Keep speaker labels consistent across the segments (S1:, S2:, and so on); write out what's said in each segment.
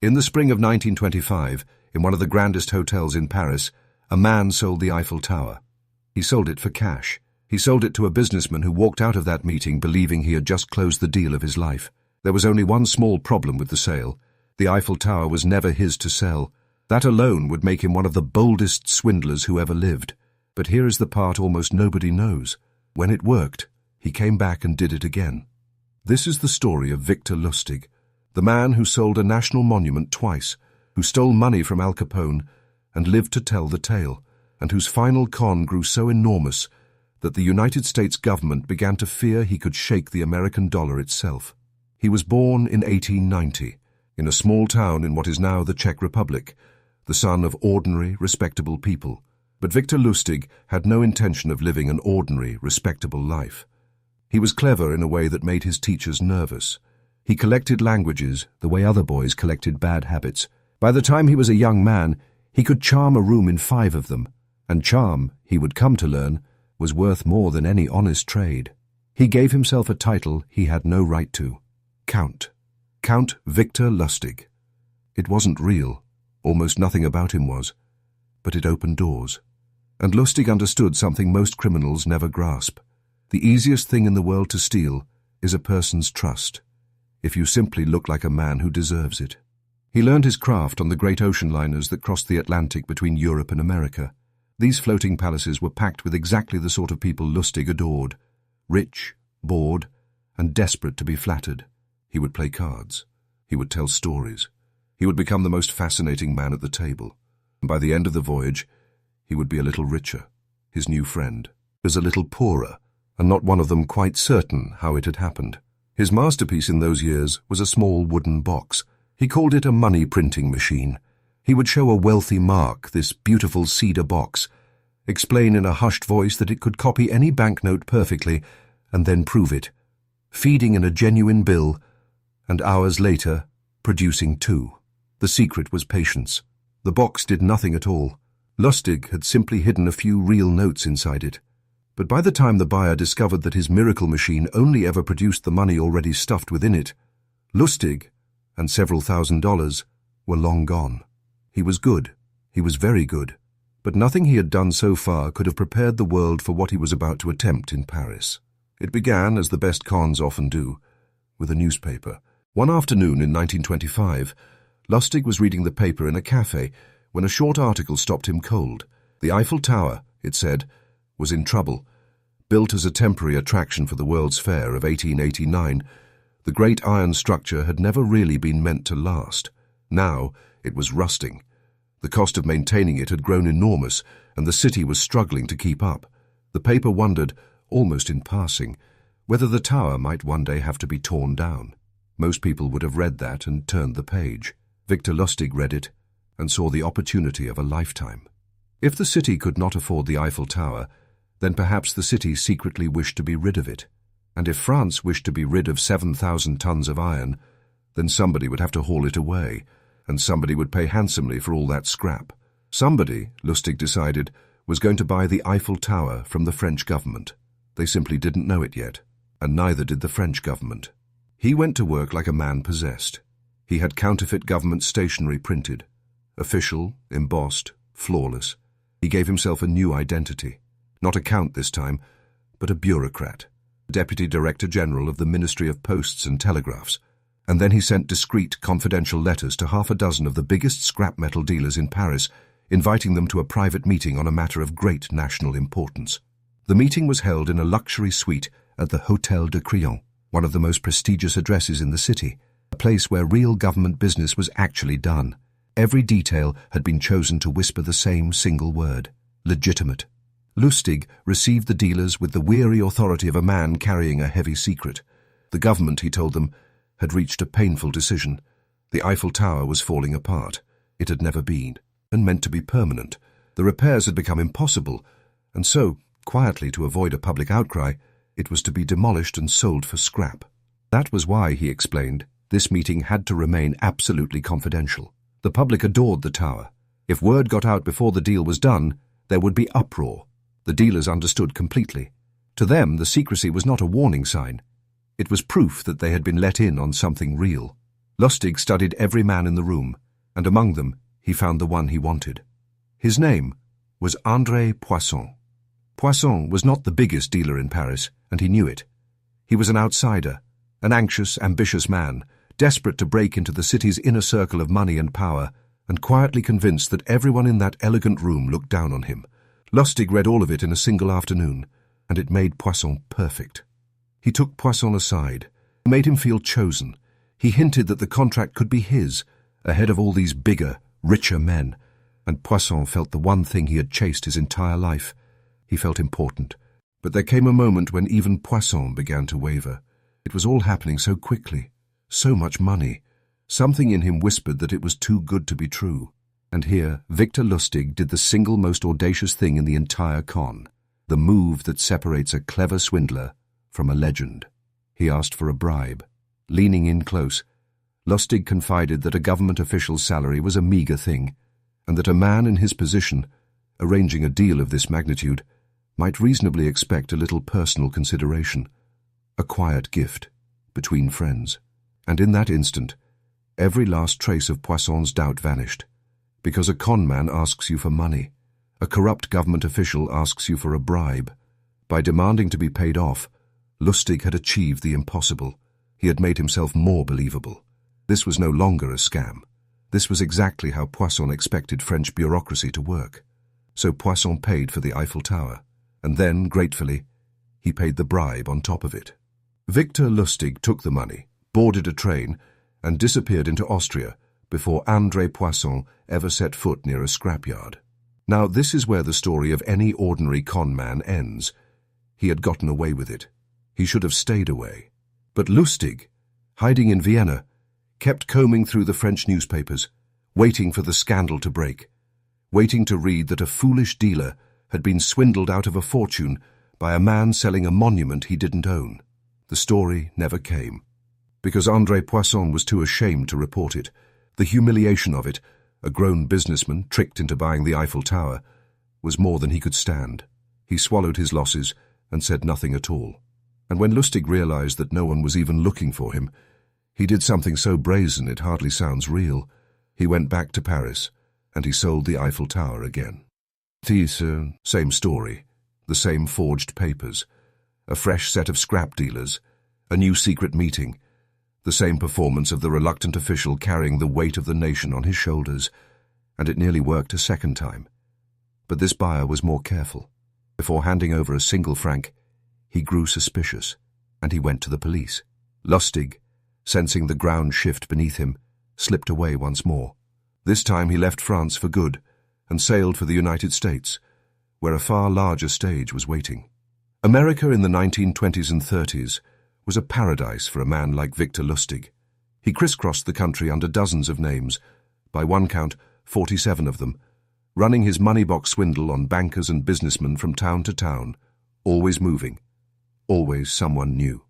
S1: In the spring of 1925, in one of the grandest hotels in Paris, a man sold the Eiffel Tower. He sold it for cash. He sold it to a businessman who walked out of that meeting believing he had just closed the deal of his life. There was only one small problem with the sale. The Eiffel Tower was never his to sell. That alone would make him one of the boldest swindlers who ever lived. But here is the part almost nobody knows. When it worked, he came back and did it again. This is the story of Victor Lustig, the man who sold a national monument twice, who stole money from Al Capone and lived to tell the tale, and whose final con grew so enormous that the United States government began to fear he could shake the American dollar itself. He was born in 1890, in a small town in what is now the Czech Republic, the son of ordinary, respectable people. But Victor Lustig had no intention of living an ordinary, respectable life. He was clever in a way that made his teachers nervous. He collected languages the way other boys collected bad habits. By the time he was a young man, he could charm a room in 5 of them, and charm, he would come to learn, was worth more than any honest trade. He gave himself a title he had no right to. Count. Count Victor Lustig. It wasn't real. Almost nothing about him was. But it opened doors. And Lustig understood something most criminals never grasp. The easiest thing in the world to steal is a person's trust, if you simply look like a man who deserves it. He learned his craft on the great ocean liners that crossed the Atlantic between Europe and America. These floating palaces were packed with exactly the sort of people Lustig adored: rich, bored, and desperate to be flattered. He would play cards. He would tell stories. He would become the most fascinating man at the table. And by the end of the voyage, he would be a little richer. His new friend was a little poorer, and not one of them quite certain how it had happened. His masterpiece in those years was a small wooden box. He called it a money-printing machine. He would show a wealthy Mark this beautiful cedar box, explain in a hushed voice that it could copy any banknote perfectly, and then prove it, feeding in a genuine bill, and hours later, producing 2. The secret was patience. The box did nothing at all. Lustig had simply hidden a few real notes inside it. But by the time the buyer discovered that his miracle machine only ever produced the money already stuffed within it, Lustig and several $1,000s were long gone. He was good. He was very good. But nothing he had done so far could have prepared the world for what he was about to attempt in Paris. It began, as the best cons often do, with a newspaper. One afternoon in 1925, Lustig was reading the paper in a cafe when a short article stopped him cold. The Eiffel Tower, it said, was in trouble. Built as a temporary attraction for the World's Fair of 1889, the great iron structure had never really been meant to last. Now it was rusting. The cost of maintaining it had grown enormous, and the city was struggling to keep up. The paper wondered, almost in passing, whether the tower might one day have to be torn down. Most people would have read that and turned the page. Victor Lustig read it and saw the opportunity of a lifetime. If the city could not afford the Eiffel Tower, then perhaps the city secretly wished to be rid of it. And if France wished to be rid of 7,000 tons of iron, then somebody would have to haul it away, and somebody would pay handsomely for all that scrap. Somebody, Lustig decided, was going to buy the Eiffel Tower from the French government. They simply didn't know it yet, and neither did the French government. He went to work like a man possessed. He had counterfeit government stationery printed, official, embossed, flawless. He gave himself a new identity. Not a count this time, but a bureaucrat, Deputy Director General of the Ministry of Posts and Telegraphs. And then he sent discreet, confidential letters to 6 of the biggest scrap metal dealers in Paris, inviting them to a private meeting on a matter of great national importance. The meeting was held in a luxury suite at the Hôtel de Crillon, one of the most prestigious addresses in the city, a place where real government business was actually done. Every detail had been chosen to whisper the same single word: legitimate. Lustig received the dealers with the weary authority of a man carrying a heavy secret. The government, he told them, had reached a painful decision. The Eiffel Tower was falling apart. It had never been, and meant to be permanent. The repairs had become impossible, and so, quietly to avoid a public outcry, it was to be demolished and sold for scrap. That was why, he explained, this meeting had to remain absolutely confidential. The public adored the tower. If word got out before the deal was done, there would be uproar. The dealers understood completely. To them, the secrecy was not a warning sign. It was proof that they had been let in on something real. Lustig studied every man in the room, and among them he found the one he wanted. His name was André Poisson. Poisson was not the biggest dealer in Paris, and he knew it. He was an outsider, an anxious, ambitious man, desperate to break into the city's inner circle of money and power, and quietly convinced that everyone in that elegant room looked down on him. Lustig read all of it in a single afternoon, and it made Poisson perfect. He took Poisson aside, made him feel chosen. He hinted that the contract could be his, ahead of all these bigger, richer men, and Poisson felt the one thing he had chased his entire life. He felt important. But there came a moment when even Poisson began to waver. It was all happening so quickly. So much money. Something in him whispered that it was too good to be true. And here, Victor Lustig did the single most audacious thing in the entire con. The move that separates a clever swindler from a legend. He asked for a bribe. Leaning in close, Lustig confided that a government official's salary was a meager thing, and that a man in his position, arranging a deal of this magnitude, might reasonably expect a little personal consideration, a quiet gift, between friends. And in that instant, every last trace of Poisson's doubt vanished. Because a con man asks you for money, a corrupt government official asks you for a bribe. By demanding to be paid off, Lustig had achieved the impossible. He had made himself more believable. This was no longer a scam. This was exactly how Poisson expected French bureaucracy to work. So Poisson paid for the Eiffel Tower, and then, gratefully, he paid the bribe on top of it. Victor Lustig took the money, boarded a train, and disappeared into Austria before André Poisson ever set foot near a scrapyard. Now, this is where the story of any ordinary con man ends. He had gotten away with it. He should have stayed away. But Lustig, hiding in Vienna, kept combing through the French newspapers, waiting for the scandal to break, waiting to read that a foolish dealer had been swindled out of a fortune by a man selling a monument he didn't own. The story never came, because André Poisson was too ashamed to report it. The humiliation of it, a grown businessman tricked into buying the Eiffel Tower, was more than he could stand. He swallowed his losses and said nothing at all. And when Lustig realized that no one was even looking for him, he did something so brazen it hardly sounds real. He went back to Paris, and he sold the Eiffel Tower again. Same story, the same forged papers, a fresh set of scrap dealers, a new secret meeting, the same performance of the reluctant official carrying the weight of the nation on his shoulders, and it nearly worked a second time. But this buyer was more careful. Before handing over a single franc, he grew suspicious, and he went to the police. Lustig, sensing the ground shift beneath him, slipped away once more. This time he left France for good and sailed for the United States, where a far larger stage was waiting. America in the 1920s and 30s was a paradise for a man like Victor Lustig. He crisscrossed the country under dozens of names, by one count 47 of them, running his money-box swindle on bankers and businessmen from town to town, always moving, always someone new.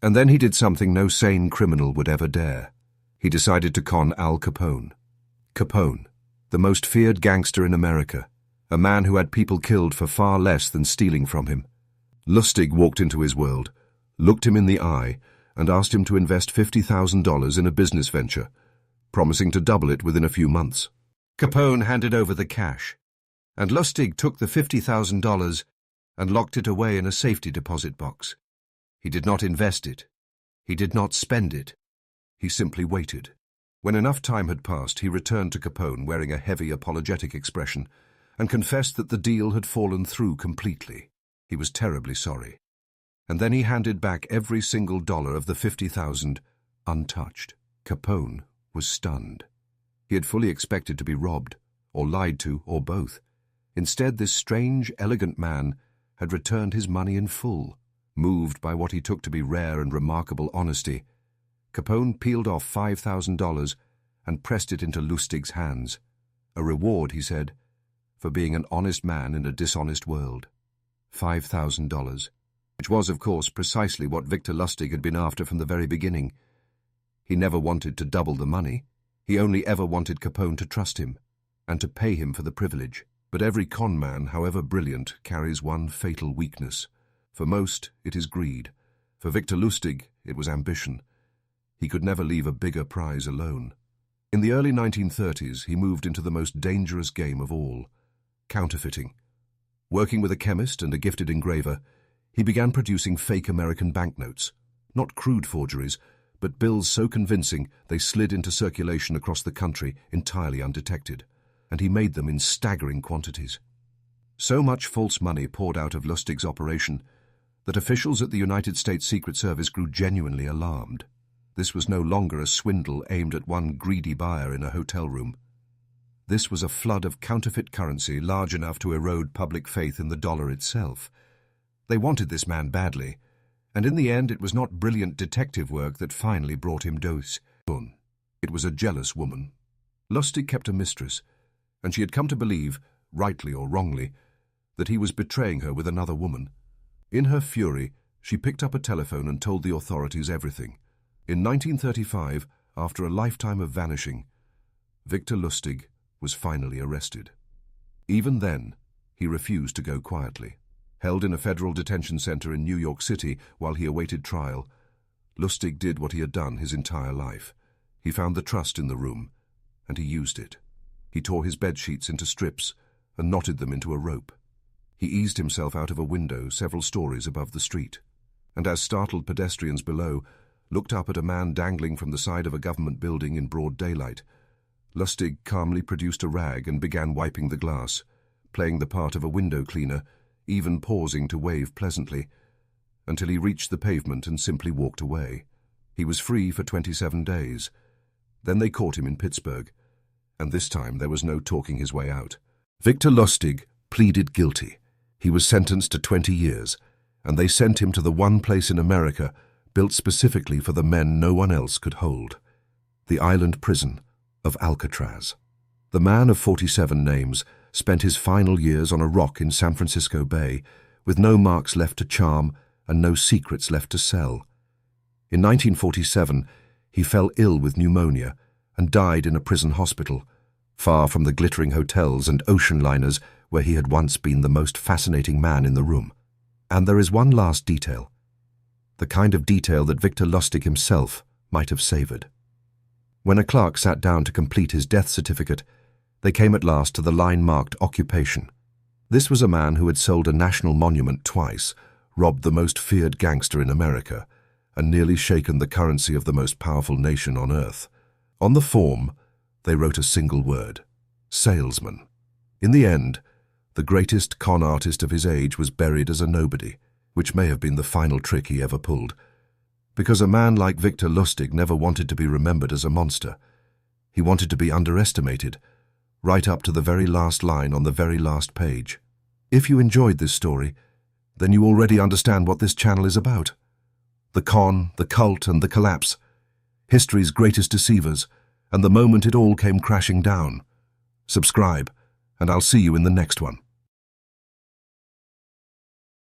S1: And then he did something no sane criminal would ever dare. He decided to con Al Capone. Capone, the most feared gangster in America, a man who had people killed for far less than stealing from him. Lustig walked into his world, looked him in the eye, and asked him to invest $50,000 in a business venture, promising to double it within a few months. Capone handed over the cash, and Lustig took the $50,000 and locked it away in a safety deposit box. He did not invest it. He did not spend it. He simply waited. When enough time had passed, he returned to Capone wearing a heavy, apologetic expression and confessed that the deal had fallen through completely. He was terribly sorry. And then he handed back every single dollar of the $50,000 untouched. Capone was stunned. He had fully expected to be robbed, or lied to, or both. Instead, this strange, elegant man had returned his money in full. Moved by what he took to be rare and remarkable honesty, Capone peeled off $5,000 and pressed it into Lustig's hands. A reward, he said, for being an honest man in a dishonest world. $5,000, which was, of course, precisely what Victor Lustig had been after from the very beginning. He never wanted to double the money. He only ever wanted Capone to trust him and to pay him for the privilege. But every con man, however brilliant, carries one fatal weakness. For most, it is greed. For Victor Lustig, it was ambition. He could never leave a bigger prize alone. In the early 1930s, he moved into the most dangerous game of all, counterfeiting. Working with a chemist and a gifted engraver, he began producing fake American banknotes, not crude forgeries, but bills so convincing they slid into circulation across the country entirely undetected, and he made them in staggering quantities. So much false money poured out of Lustig's operation that officials at the United States Secret Service grew genuinely alarmed. This was no longer a swindle aimed at one greedy buyer in a hotel room. This was a flood of counterfeit currency large enough to erode public faith in the dollar itself. They wanted this man badly, and in the end it was not brilliant detective work that finally brought him dose. It was a jealous woman. Lustig kept a mistress, and she had come to believe, rightly or wrongly, that he was betraying her with another woman. In her fury, she picked up a telephone and told the authorities everything. In 1935, after a lifetime of vanishing, Victor Lustig was finally arrested. Even then, he refused to go quietly. Held in a federal detention center in New York City while he awaited trial, Lustig did what he had done his entire life. He found the trust in the room, and he used it. He tore his bedsheets into strips and knotted them into a rope. He eased himself out of a window several stories above the street, and as startled pedestrians below looked up at a man dangling from the side of a government building in broad daylight, Lustig calmly produced a rag and began wiping the glass, playing the part of a window cleaner, even pausing to wave pleasantly, until he reached the pavement and simply walked away. He was free for 27 days. Then they caught him in Pittsburgh, and this time there was no talking his way out. Victor Lustig pleaded guilty. He was sentenced to 20 years, and they sent him to the one place in America built specifically for the men no one else could hold, the island prison of Alcatraz. The man of 47 names spent his final years on a rock in San Francisco Bay, with no marks left to charm and no secrets left to sell. In 1947, he fell ill with pneumonia and died in a prison hospital, far from the glittering hotels and ocean liners where he had once been the most fascinating man in the room. And there is one last detail, the kind of detail that Victor Lustig himself might have savored. When a clerk sat down to complete his death certificate, they came at last to the line marked occupation. This was a man who had sold a national monument twice, robbed the most feared gangster in America, and nearly shaken the currency of the most powerful nation on earth. On the form, they wrote a single word: salesman. In the end, the greatest con artist of his age was buried as a nobody, which may have been the final trick he ever pulled. Because a man like Victor Lustig never wanted to be remembered as a monster. He wanted to be underestimated, right up to the very last line on the very last page. If you enjoyed this story, then you already understand what this channel is about. The con, the cult, and the collapse. History's greatest deceivers, and the moment it all came crashing down. Subscribe, and I'll see you in the next one.